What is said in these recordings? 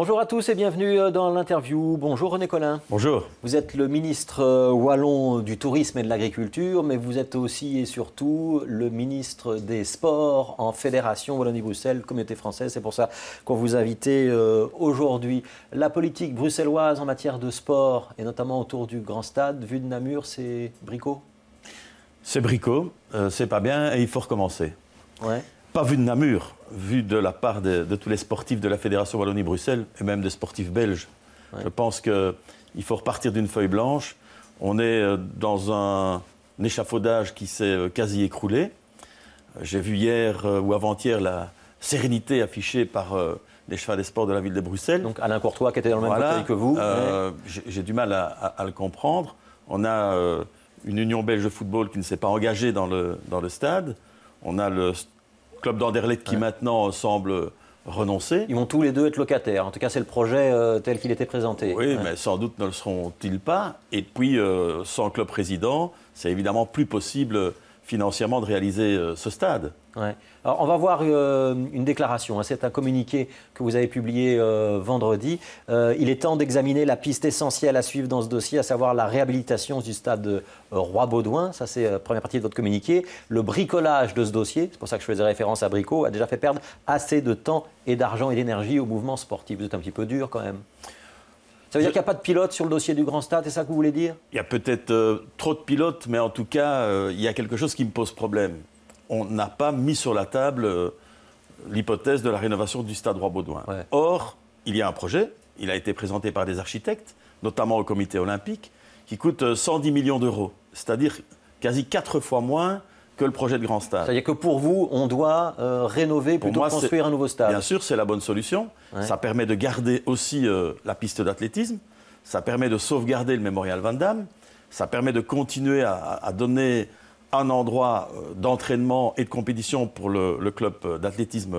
Bonjour à tous et bienvenue dans l'interview. Bonjour René Colin. Bonjour. Vous êtes le ministre wallon du tourisme et de l'agriculture, mais vous êtes aussi et surtout le ministre des Sports en Fédération Wallonie-Bruxelles, Communauté française. C'est pour ça qu'on vous a invité aujourd'hui. La politique bruxelloise en matière de sport, et notamment autour du Grand Stade, vu de Namur, c'est bricot? C'est bricot, c'est pas bien et il faut recommencer. Ouais. Pas vu de Namur, vu de la part de tous les sportifs de la Fédération Wallonie-Bruxelles et même des sportifs belges. Ouais. Je pense qu'il faut repartir d'une feuille blanche. On est dans un échafaudage qui s'est quasi écroulé. J'ai vu hier ou avant-hier la sérénité affichée par les chefs des sports de la ville de Bruxelles. Donc Alain Courtois qui était dans le même fauteuil que vous. J'ai du mal à le comprendre. On a une Union belge de football qui ne s'est pas engagée dans le stade. On a le club d'Anderlecht qui maintenant semble renoncer. Ils vont tous les deux être locataires. En tout cas, c'est le projet tel qu'il était présenté. Oui, mais sans doute ne le seront-ils pas. Et puis, sans club président, c'est évidemment plus possible financièrement de réaliser ce stade. Ouais. Alors, on va voir une déclaration. C'est un communiqué que vous avez publié vendredi. Il est temps d'examiner la piste essentielle à suivre dans ce dossier, à savoir la réhabilitation du stade Roi-Baudouin. Ça, c'est la première partie de votre communiqué. Le bricolage de ce dossier, c'est pour ça que je faisais référence à Brico, a déjà fait perdre assez de temps et d'argent et d'énergie au mouvement sportif. Vous êtes un petit peu dur quand même. Ça veut dire qu'il n'y a pas de pilote sur le dossier du Grand Stade, c'est ça que vous voulez dire? Il y a peut-être trop de pilotes, mais en tout cas, il y a quelque chose qui me pose problème. On n'a pas mis sur la table l'hypothèse de la rénovation du stade Roi-Baudouin. Ouais. Or, il y a un projet, il a été présenté par des architectes, notamment au comité olympique, qui coûte 110 millions d'euros, c'est-à-dire quasi 4 fois moins que le projet de Grand Stade. C'est-à-dire que pour vous, on doit rénover plutôt que construire un nouveau stade? Bien sûr, c'est la bonne solution. Ouais. Ça permet de garder aussi la piste d'athlétisme, ça permet de sauvegarder le mémorial Van Damme, ça permet de continuer à donner un endroit d'entraînement et de compétition pour le club d'athlétisme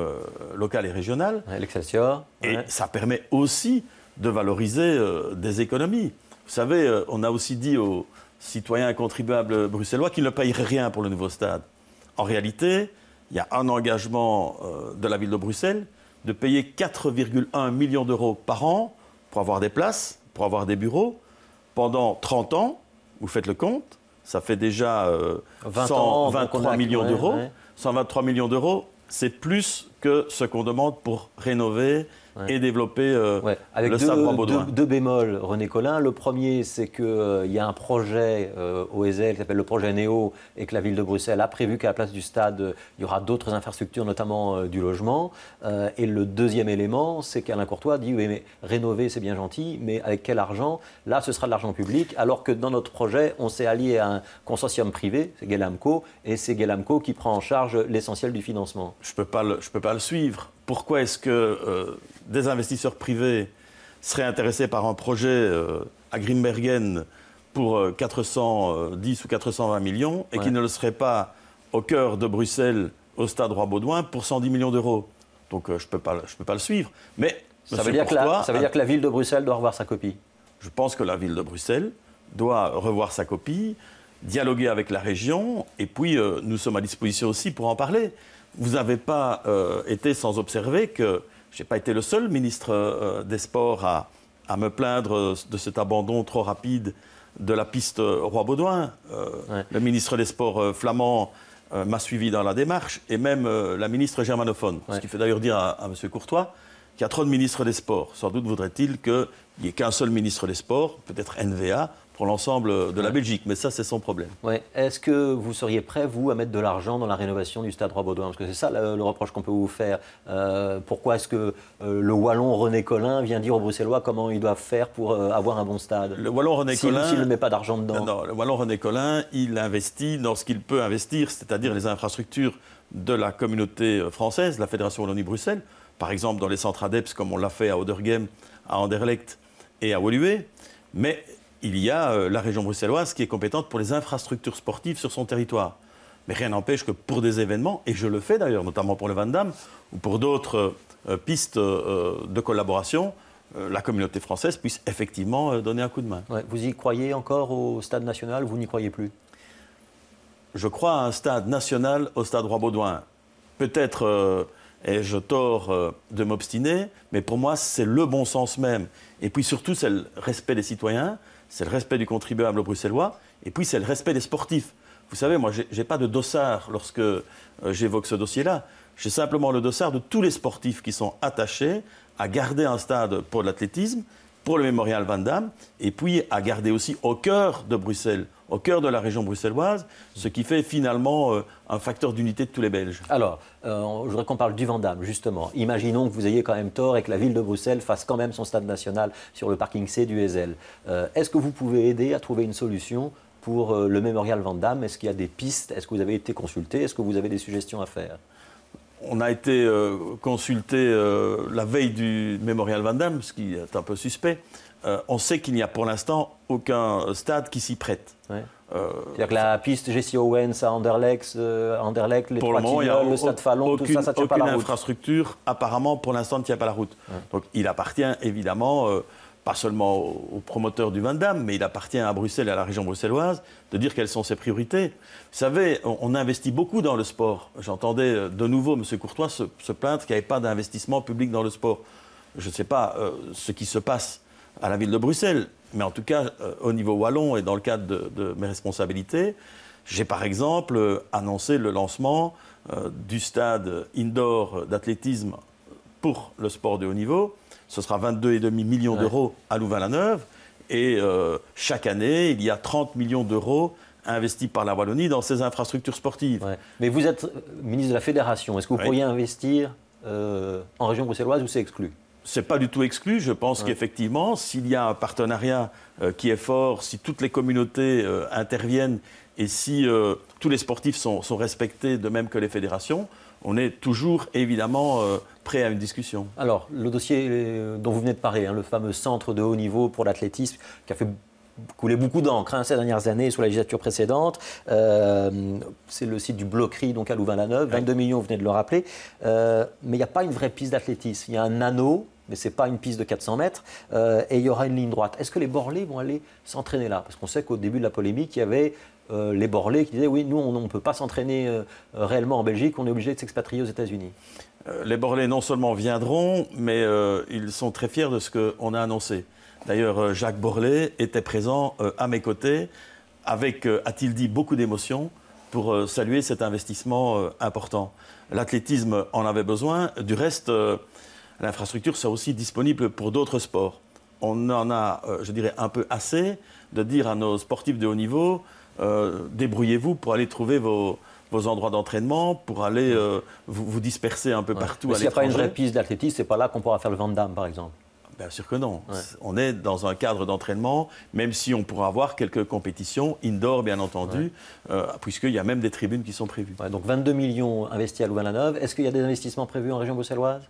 local et régional. Ouais, l'Excelsior. Et ça permet aussi de valoriser des économies. Vous savez, on a aussi dit aux citoyens et contribuables bruxellois qu'ils ne paieraient rien pour le nouveau stade. En réalité, il y a un engagement de la ville de Bruxelles de payer 4,1 millions d'euros par an pour avoir des places, pour avoir des bureaux. Pendant 30 ans, vous faites le compte, ça fait déjà 123 millions d'euros. Ouais. 123 millions d'euros, c'est plus que ce qu'on demande pour rénover et développer avec le stade Roi-Baudouin. Deux bémols, René Colin. Le premier, c'est qu'il y a un projet au ESL qui s'appelle le projet Néo et que la ville de Bruxelles a prévu qu'à la place du stade, il y aura d'autres infrastructures, notamment du logement. Et le deuxième élément, c'est qu'Alain Courtois dit oui, mais rénover, c'est bien gentil, mais avec quel argent? Là, ce sera de l'argent public, alors que dans notre projet, on s'est allié à un consortium privé, c'est Guelamco, et c'est Guelamco qui prend en charge l'essentiel du financement. Je peux pas le suivre. Pourquoi est-ce que des investisseurs privés seraient intéressés par un projet à Grimbergen pour 410 ou 420 millions et qui ne le seraient pas au cœur de Bruxelles, au stade Roi-Baudouin, pour 110 millions d'euros? Donc je peux pas le suivre. Mais ça veut dire que la ville de Bruxelles doit revoir sa copie? Je pense que la ville de Bruxelles doit revoir sa copie, dialoguer avec la région, et puis nous sommes à disposition aussi pour en parler. Vous n'avez pas été sans observer que je n'ai pas été le seul ministre des Sports à me plaindre de cet abandon trop rapide de la piste Roi-Baudouin. Le ministre des Sports flamand m'a suivi dans la démarche, et même la ministre germanophone. Ce qui fait d'ailleurs dire à M. Courtois qu'il y a trop de ministres des Sports. Sans doute voudrait-il qu'il n'y ait qu'un seul ministre des Sports, peut-être NVA, pour l'ensemble de la Belgique, mais ça, c'est son problème. Ouais. Est-ce que vous seriez prêt, vous, à mettre de l'argent dans la rénovation du stade Roi-Baudouin? Parce que c'est ça le reproche qu'on peut vous faire. Pourquoi est-ce que le Wallon René Colin vient dire aux Bruxellois comment ils doivent faire pour avoir un bon stade? Le Wallon René Colin... S'il ne met pas d'argent dedans. Non, le Wallon René Colin, il investit dans ce qu'il peut investir, c'est-à-dire les infrastructures de la communauté française, la Fédération Wallonie-Bruxelles, par exemple dans les centres ADEPS, comme on l'a fait à Oderghem, à Anderlecht et à Woluwe. Mais il y a la région bruxelloise qui est compétente pour les infrastructures sportives sur son territoire. Mais rien n'empêche que pour des événements, et je le fais d'ailleurs, notamment pour le Van Damme, ou pour d'autres pistes de collaboration, la communauté française puisse effectivement donner un coup de main. Ouais, vous y croyez encore au stade national? Vous n'y croyez plus? Je crois à un stade national au stade Roi-Baudouin. Peut-être Ai-je tort de m'obstiner? Mais pour moi, c'est le bon sens même. Et puis surtout, c'est le respect des citoyens, c'est le respect du contribuable bruxellois, et puis c'est le respect des sportifs. Vous savez, moi, je n'ai pas de dossard lorsque j'évoque ce dossier-là. J'ai simplement le dossard de tous les sportifs qui sont attachés à garder un stade pour l'athlétisme, pour le mémorial Van Damme, et puis à garder aussi au cœur de Bruxelles, au cœur de la région bruxelloise, ce qui fait finalement un facteur d'unité de tous les Belges. Alors, je voudrais qu'on parle du Van Damme, justement. Imaginons que vous ayez quand même tort et que la ville de Bruxelles fasse quand même son stade national sur le parking C du Heysel. Est-ce que vous pouvez aider à trouver une solution pour le mémorial Van Damme? Est-ce qu'il y a des pistes? Est-ce que vous avez été consulté? Est-ce que vous avez des suggestions à faire? On a été consulté la veille du mémorial Van Damme, ce qui est un peu suspect. On sait qu'il n'y a pour l'instant aucun stade qui s'y prête. Ouais. C'est-à-dire que la piste Jesse Owens à Anderlecht, les Trois Tilleuls, le Stade Fallon, tout ça, ça ne tient pas la route. Aucune infrastructure, apparemment, pour l'instant, ne tient pas la route. Ouais. Donc il appartient évidemment, pas seulement aux promoteurs du Van Damme, mais il appartient à Bruxelles et à la région bruxelloise de dire quelles sont ses priorités. Vous savez, on investit beaucoup dans le sport. J'entendais de nouveau M. Courtois se plaindre qu'il n'y avait pas d'investissement public dans le sport. Je ne sais pas ce qui se passe à la ville de Bruxelles, mais en tout cas, au niveau wallon et dans le cadre de mes responsabilités, j'ai par exemple annoncé le lancement du stade indoor d'athlétisme pour le sport de haut niveau. Ce sera 22,5 millions d'euros à Louvain-la-Neuve. Et chaque année, il y a 30 millions d'euros investis par la Wallonie dans ces infrastructures sportives. Ouais. Mais vous êtes ministre de la Fédération. Est-ce que vous pourriez investir en région bruxelloise ou c'est exclu? Ce n'est pas du tout exclu. Je pense qu'effectivement, s'il y a un partenariat qui est fort, si toutes les communautés interviennent et si tous les sportifs sont respectés de même que les fédérations, on est toujours évidemment prêt à une discussion. Alors, le dossier dont vous venez de parler, le fameux centre de haut niveau pour l'athlétisme, qui a fait couler beaucoup d'encre ces dernières années sous la législature précédente, c'est le site du Bloquerie, donc à Louvain-la-Neuve, 22 millions, vous venez de le rappeler, mais il n'y a pas une vraie piste d'athlétisme. Il y a un anneau, mais ce n'est pas une piste de 400 mètres, et il y aura une ligne droite. Est-ce que les Borlés vont aller s'entraîner là? Parce qu'on sait qu'au début de la polémique, il y avait les Borlés qui disaient oui, nous on ne peut pas s'entraîner réellement en Belgique, on est obligé de s'expatrier aux États-Unis. Les Borlés non seulement viendront, mais ils sont très fiers de ce qu'on a annoncé. D'ailleurs, Jacques Borlé était présent à mes côtés avec, a-t-il dit, beaucoup d'émotion pour saluer cet investissement important. L'athlétisme en avait besoin. Du reste, l'infrastructure sera aussi disponible pour d'autres sports. On en a, je dirais, un peu assez de dire à nos sportifs de haut niveau débrouillez-vous pour aller trouver vos endroits d'entraînement, pour aller vous disperser un peu partout à l'étranger. S'il n'y a pas une vraie piste d'athlétisme, c'est pas là qu'on pourra faire le Van Damme, par exemple. Bien sûr que non. Ouais. On est dans un cadre d'entraînement, même si on pourra avoir quelques compétitions indoor, bien entendu, puisqu'il y a même des tribunes qui sont prévues. Ouais, donc 22 millions investis à Louvain-la-Neuve. Est-ce qu'il y a des investissements prévus en région bruxelloise?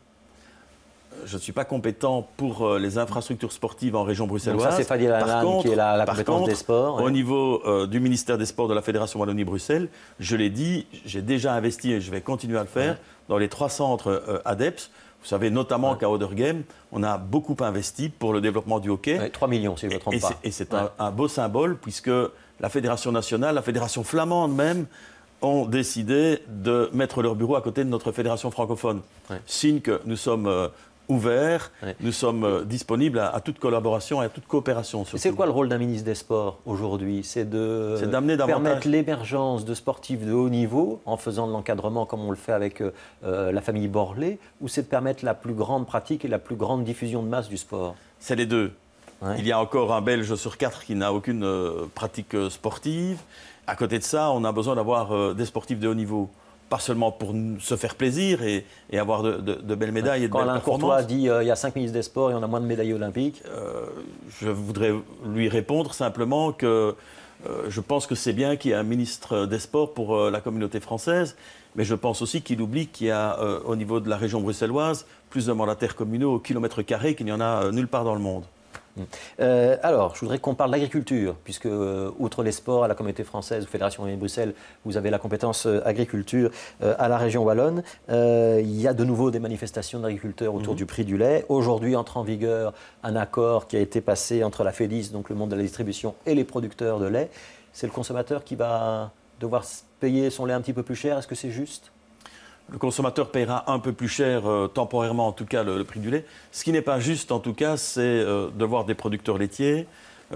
Je ne suis pas compétent pour les infrastructures sportives en région bruxelloise. Donc ça, c'est Fadi Lalanne qui est la compétence des sports. Au niveau du ministère des Sports de la Fédération Wallonie-Bruxelles, je l'ai dit, j'ai déjà investi et je vais continuer à le faire dans les 3 centres ADEPS. Vous savez notamment qu'à Oderghem, on a beaucoup investi pour le développement du hockey. 3 millions, si je ne me trompe pas. Et c'est un beau symbole, puisque la Fédération nationale, la Fédération flamande même, ont décidé de mettre leur bureau à côté de notre fédération francophone. Signe que nous sommes ouverts, nous sommes disponibles à toute collaboration et à toute coopération. C'est quoi le rôle d'un ministre des Sports aujourd'hui? C'est d'amener permettre l'émergence de sportifs de haut niveau en faisant de l'encadrement comme on le fait avec la famille Borlé, ou c'est de permettre la plus grande pratique et la plus grande diffusion de masse du sport? C'est les deux. Il y a encore un Belge sur 4 qui n'a aucune pratique sportive. À côté de ça, on a besoin d'avoir des sportifs de haut niveau. Pas seulement pour se faire plaisir et avoir de belles médailles et de belles performances. Quand Alain Courtois dit il y a 5 ministres des Sports et on a moins de médailles olympiques. Je voudrais lui répondre simplement que je pense que c'est bien qu'il y ait un ministre des Sports pour la communauté française, mais je pense aussi qu'il oublie qu'il y a au niveau de la région bruxelloise plus de mandataires communaux au kilomètre carré qu'il n'y en a nulle part dans le monde. Alors, je voudrais qu'on parle d'agriculture, puisque, outre les sports, à la communauté française, Fédération de Bruxelles, vous avez la compétence agriculture à la région wallonne. Il y a de nouveau des manifestations d'agriculteurs autour du prix du lait. Aujourd'hui, entre en vigueur un accord qui a été passé entre la FEDIS, donc le monde de la distribution, et les producteurs de lait. C'est le consommateur qui va devoir payer son lait un petit peu plus cher. Est-ce que c'est juste ? le consommateur paiera un peu plus cher, temporairement en tout cas, le prix du lait. Ce qui n'est pas juste en tout cas, c'est de voir des producteurs laitiers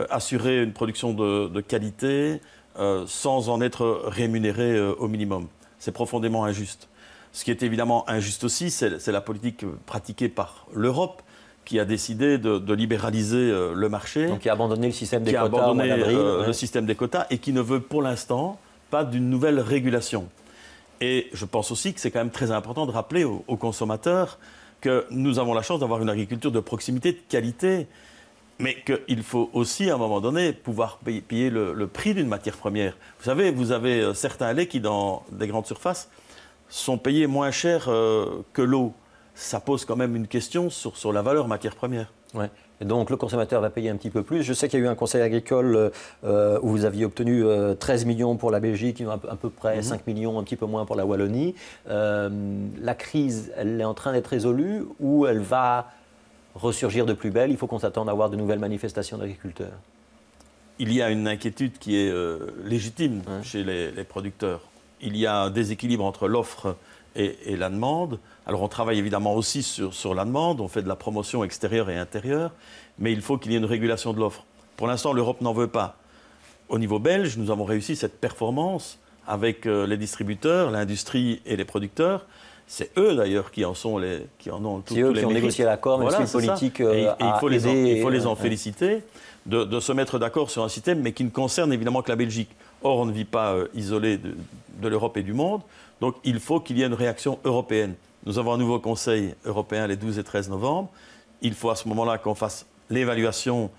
assurer une production de qualité sans en être rémunérés au minimum. C'est profondément injuste. Ce qui est évidemment injuste aussi, c'est la politique pratiquée par l'Europe, qui a décidé de libéraliser le marché. Donc qui a abandonné le système des quotas. Qui a abandonné le système des quotas et qui ne veut pour l'instant pas d'une nouvelle régulation. Et je pense aussi que c'est quand même très important de rappeler aux consommateurs que nous avons la chance d'avoir une agriculture de proximité, de qualité, mais qu'il faut aussi, à un moment donné, pouvoir payer le prix d'une matière première. Vous savez, vous avez certains laits qui, dans des grandes surfaces, sont payés moins cher que l'eau. Ça pose quand même une question sur la valeur matière première. Ouais. Et donc le consommateur va payer un petit peu plus. Je sais qu'il y a eu un conseil agricole où vous aviez obtenu 13 millions pour la Belgique, à peu près 5 millions, un petit peu moins pour la Wallonie. La crise, elle est en train d'être résolue ou elle va ressurgir de plus belle? Il faut qu'on s'attende à voir de nouvelles manifestations d'agriculteurs. Il y a une inquiétude qui est légitime chez les producteurs. Il y a un déséquilibre entre l'offre et la demande. Alors on travaille évidemment aussi sur la demande, on fait de la promotion extérieure et intérieure, mais il faut qu'il y ait une régulation de l'offre. Pour l'instant, l'Europe n'en veut pas. Au niveau belge, nous avons réussi cette performance avec les distributeurs, l'industrie et les producteurs. C'est eux d'ailleurs qui en ont tous les mérites. C'est eux qui ont négocié l'accord, même si le politique il faut les en féliciter de se mettre d'accord sur un système, mais qui ne concerne évidemment que la Belgique. Or, on ne vit pas isolé de l'Europe et du monde, donc il faut qu'il y ait une réaction européenne. Nous avons un nouveau Conseil européen les 12 et 13 novembre. Il faut à ce moment-là qu'on fasse l'évaluation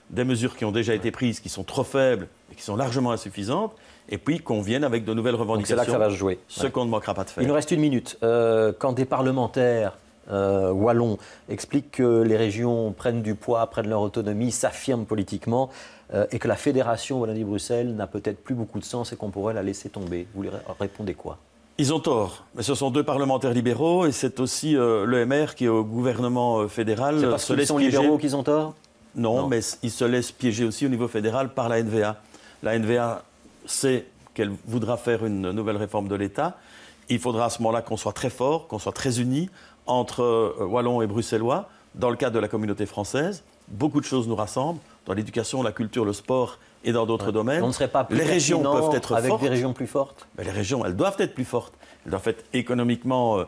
des mesures qui ont déjà été prises, qui sont trop faibles et qui sont largement insuffisantes, et puis qu'on vienne avec de nouvelles revendications. Donc c'est là que ça va se jouer. Ce qu'on ne manquera pas de faire. Il nous reste une minute. Quand des parlementaires wallons expliquent que les régions prennent du poids, prennent leur autonomie, s'affirment politiquement, et que la fédération Wallonie-Bruxelles n'a peut-être plus beaucoup de sens et qu'on pourrait la laisser tomber, vous leur répondez quoi? Ils ont tort, mais ce sont deux parlementaires libéraux et c'est aussi l'EMR qui est au gouvernement fédéral. C'est parce qu'ils sont libéraux qu'ils ont tort? Non, mais ils se laissent piéger aussi au niveau fédéral par la NVA. La NVA sait qu'elle voudra faire une nouvelle réforme de l'État. Il faudra à ce moment-là qu'on soit très fort, qu'on soit très unis entre Wallons et Bruxellois dans le cadre de la communauté française. Beaucoup de choses nous rassemblent dans l'éducation, la culture, le sport et dans d'autres domaines. On ne serait pas plus les régions peuvent être avec fortes. Des régions plus fortes. Mais les régions, elles doivent être plus fortes. Elles doivent être économiquement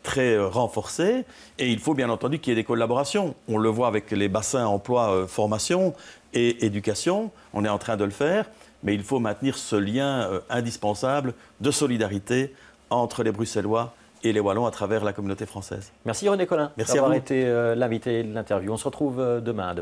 très renforcées. Et il faut bien entendu qu'il y ait des collaborations. On le voit avec les bassins emploi, formation et éducation. On est en train de le faire. Mais il faut maintenir ce lien indispensable de solidarité entre les Bruxellois et les Wallons à travers la communauté française. Merci René Colin d'avoir été l'invité de l'interview. On se retrouve demain.